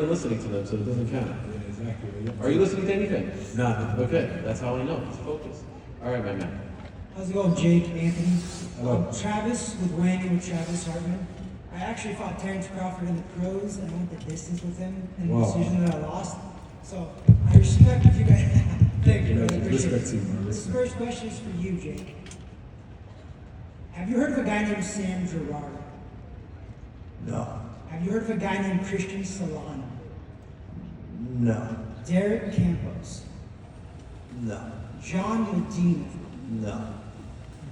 listening to them, so it doesn't count. Yeah, exactly. Yeah. Are you listening to anything? Nah. Okay, that's how I know. It's focused. All right, my man. How's it going, Jake, Anthony? Hello. Travis with Wayne with Travis Hartman. I actually fought Terrence Crawford in the pros and I went the distance with him in the decision that I lost. So I respect if you guys. Thank you, brother. Appreciate Respect it. you, man. This first question is for you, Jake. Have you heard of a guy named Sam Gerard? No. Have you heard of a guy named Christian Solano? No. Derek Campos? No. John Medina? No.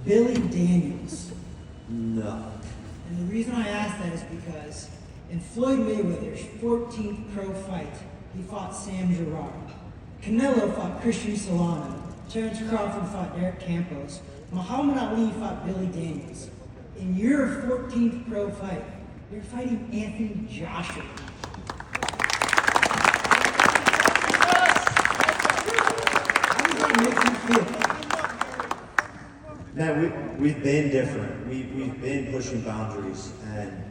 Billy Daniels? No. And the reason I ask that is because in Floyd Mayweather's 14th pro fight, he fought Sam Gerard. Canelo fought Christian Solano. Terrence Crawford fought Derek Campos. Muhammad Ali fought Billy Daniels. In your 14th pro fight, you're fighting Anthony Joshua. How does that make you feel? Man, we've been different. We've been pushing boundaries, and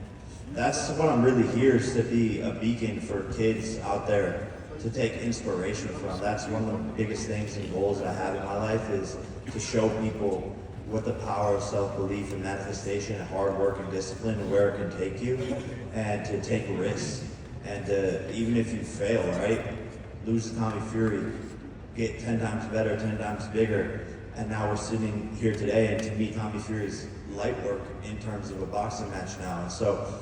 that's what I'm really here is to be a beacon for kids out there to take inspiration from. That's one of the biggest things and goals I have in my life is to show people what the power of self-belief and manifestation and hard work and discipline and where it can take you, and to take risks, and even if you fail, right, lose to Tommy Fury, get 10 times better, 10 times bigger. And now we're sitting here today and to meet Tommy Fury's light work in terms of a boxing match now. And so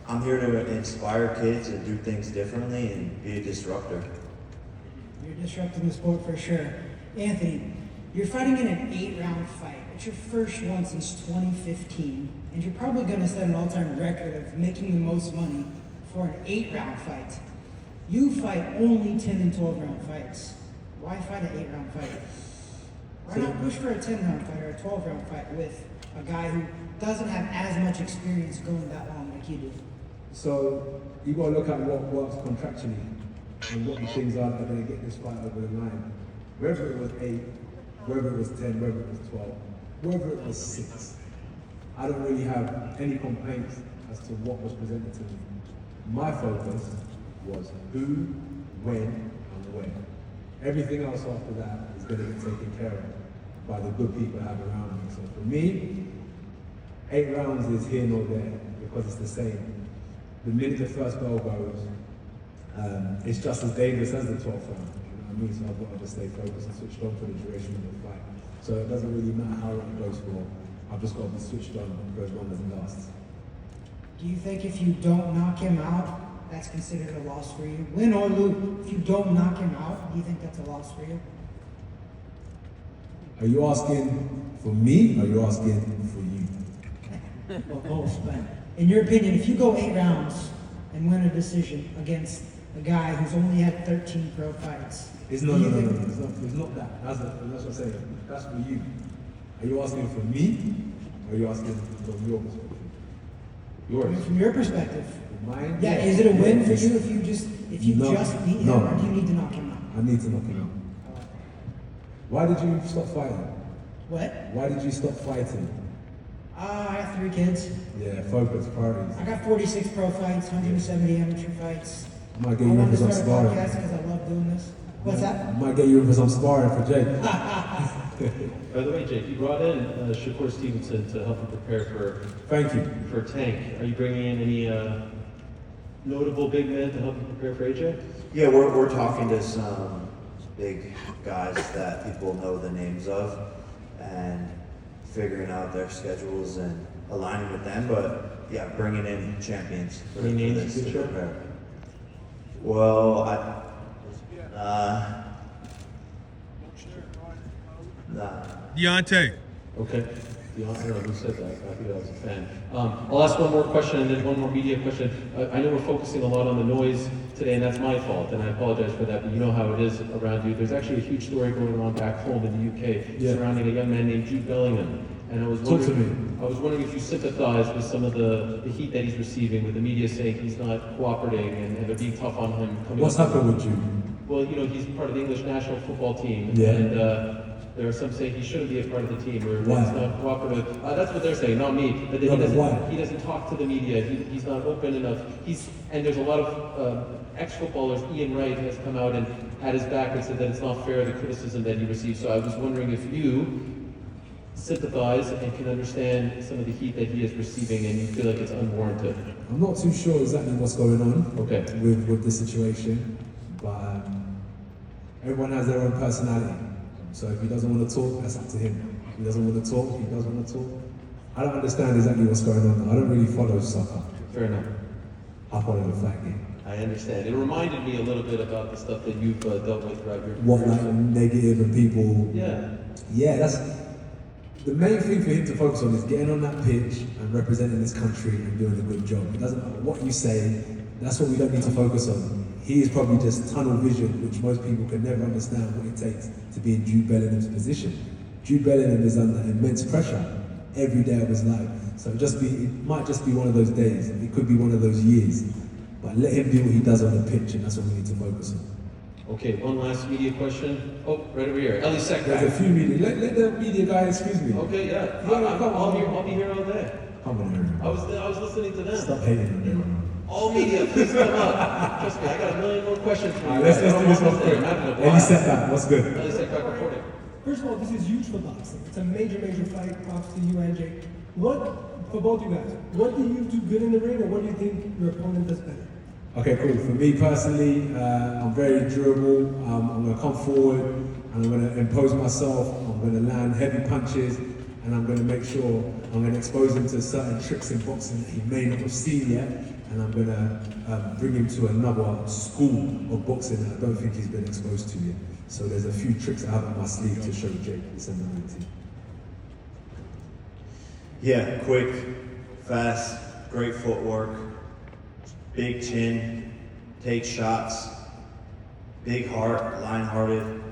I'm here to inspire kids and do things differently and be a disruptor. You're disrupting the sport for sure. Anthony, you're fighting in an 8-round fight. It's your first one since 2015. And you're probably going to set an all-time record of making the most money for an 8-round fight. You fight only 10 and 12-round fights. Why fight an 8-round fight? Why not push for a 10-round fight or a 12-round fight with a guy who doesn't have as much experience going that long like you do? So you got to look at what works contractually and what the things are that are going to get this fight over the line. Whether it was 8, whether it was 10, whether it was 12, whether it was 6, I don't really have any complaints as to what was presented to me. My focus was who, when, and where. Everything else after that is going to get taken care of by the good people I have around me. So for me, 8 rounds is here nor there because it's the same. The minute the first bell goes, it's just as dangerous as the 12th round. You know what I mean? So I've got to just stay focused and switched on for the duration of the fight. So it doesn't really matter how long it goes for. I've just got to be switched on for as long as it lasts. Do you think if you don't knock him out, that's considered a loss for you? Win or lose, if you don't knock him out, do you think that's a loss for you? Are you asking for me or are you asking for you? Well, both, but in your opinion, if you go 8 rounds and win a decision against a guy who's only had 13 pro fights, It's no. It's not that. That's what I'm saying. That's for you. Are you asking for me or are you asking from your perspective? Yours. From your perspective. Mine? Yeah, is it a win for Yes. you if you just beat him, or do you need to knock him out? I need to knock him out. Why did you stop fighting? What? Why did you stop fighting? I have 3 kids. Yeah, focus, priorities. I got 46 pro fights, 170 amateur fights. I might get I you in wanted for to some start a sparring. podcast because I love doing this. What's I that? might get you in for some sparring for Jake. By the way, Jake, you brought in Shakur Stevenson to help you prepare Thank you. for Tank. Are you bringing in any notable big men to help you prepare for AJ? Yeah, we're talking to some big guys that people know the names of and figuring out their schedules and aligning with them. But yeah, bringing in champions for, Any names this you to could share? prepare. Well, nah. Deontay. Okay. I don't know who said that. I think I was a fan. I'll ask one more question and then one more media question. I know we're focusing a lot on the noise today, and that's my fault, and I apologize for that, but you know how it is around you. There's actually a huge story going on back home in the UK surrounding a young man named Jude Bellingham. And I was wondering if you sympathize with some of the heat that he's receiving, with the media saying he's not cooperating and they're being tough on him. What's happened with you? Well, you know, he's part of the English national football team. Yeah. And there are some saying he shouldn't be a part of the team, or Why? he's not cooperative. That's what they're saying, not me. But No, but why? he doesn't talk to the media. He's not open enough. And there's a lot of ex-footballers. Ian Wright has come out and had his back and said that it's not fair, the criticism that he receives. So I was wondering if you sympathize and can understand some of the heat that he is receiving, and you feel like it's unwarranted. I'm not too sure exactly what's going on Okay. with the situation, but everyone has their own personality. So if he doesn't want to talk, that's up to him. If he doesn't want to talk, he doesn't want to talk. I don't understand exactly what's going on. I don't really follow soccer. Fair enough. I follow the flag game. I understand. It reminded me a little bit about the stuff that you've dealt with throughout your What career. like negative and people. Yeah. Yeah, that's the main thing for him to focus on is getting on that pitch and representing this country and doing a good job. It doesn't matter what you say. That's what we don't need to focus on. He is probably just tunnel vision, which most people can never understand what it takes to be in Jude Bellingham's position. Jude Bellingham is under immense pressure every day of his life. So it might just be one of those days. It could be one of those years. But let him do what he does on the pitch, and that's what we need to focus on. Okay, one last media question. Oh, right over here. Ellie There's a Sekrak. few media. Let the media guy excuse me. Okay, yeah. Yeah, I'll be here all day. Come on, Aaron. I was listening to them. Stop hating on him. All media, please come up. Trust me, I got a million more questions for you. Let's do this one quick. I'm having a Any blast. setback, what's good? Ellie Sekrak reporting. First of all, this is huge for boxing. It's a major fight. Props to you and Jake. For both you guys, what do you do good in the ring, or what do you think your opponent does better? Okay, cool. For me personally, I'm very durable. I'm going to come forward and I'm going to impose myself. I'm going to land heavy punches, and I'm going to make sure I'm going to expose him to certain tricks in boxing that he may not have seen yet. And I'm going to bring him to another school of boxing that I don't think he's been exposed to yet. So there's a few tricks I have up my sleeve to show Jake December 19th. Yeah, quick, fast, great footwork, big chin, take shots, big heart, line-hearted,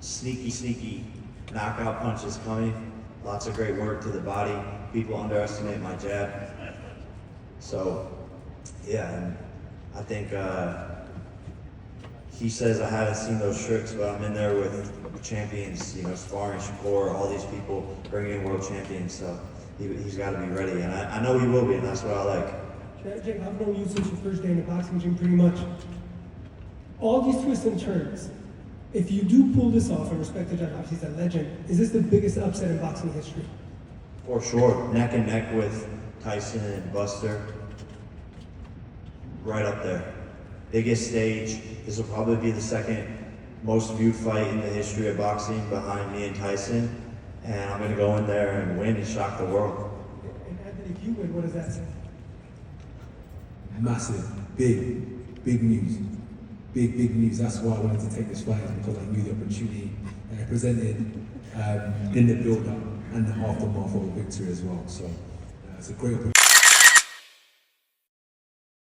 sneaky knockout punches coming. Lots of great work to the body. People underestimate my jab. So, yeah, and I think he says I haven't seen those tricks, but I'm in there with champions, sparring Shakur, all these people bringing in world champions. So he's got to be ready, and I know he will be, and that's what I like. Jake, I've known you since your first day in the boxing gym, pretty much. All these twists and turns. If you do pull this off, and respect to John, obviously he's a legend, is this the biggest upset in boxing history? For sure, neck and neck with Tyson and Buster, right up there. Biggest stage. This will probably be the second most viewed fight in the history of boxing behind me and Tyson. And I'm going to go in there and win and shock the world. And Anthony, if you win, what does that say? Massive, big news. Big news. That's why I wanted to take this fight, because I knew the opportunity that it presented in the build-up and the aftermath of a victory as well. So it's a great opportunity.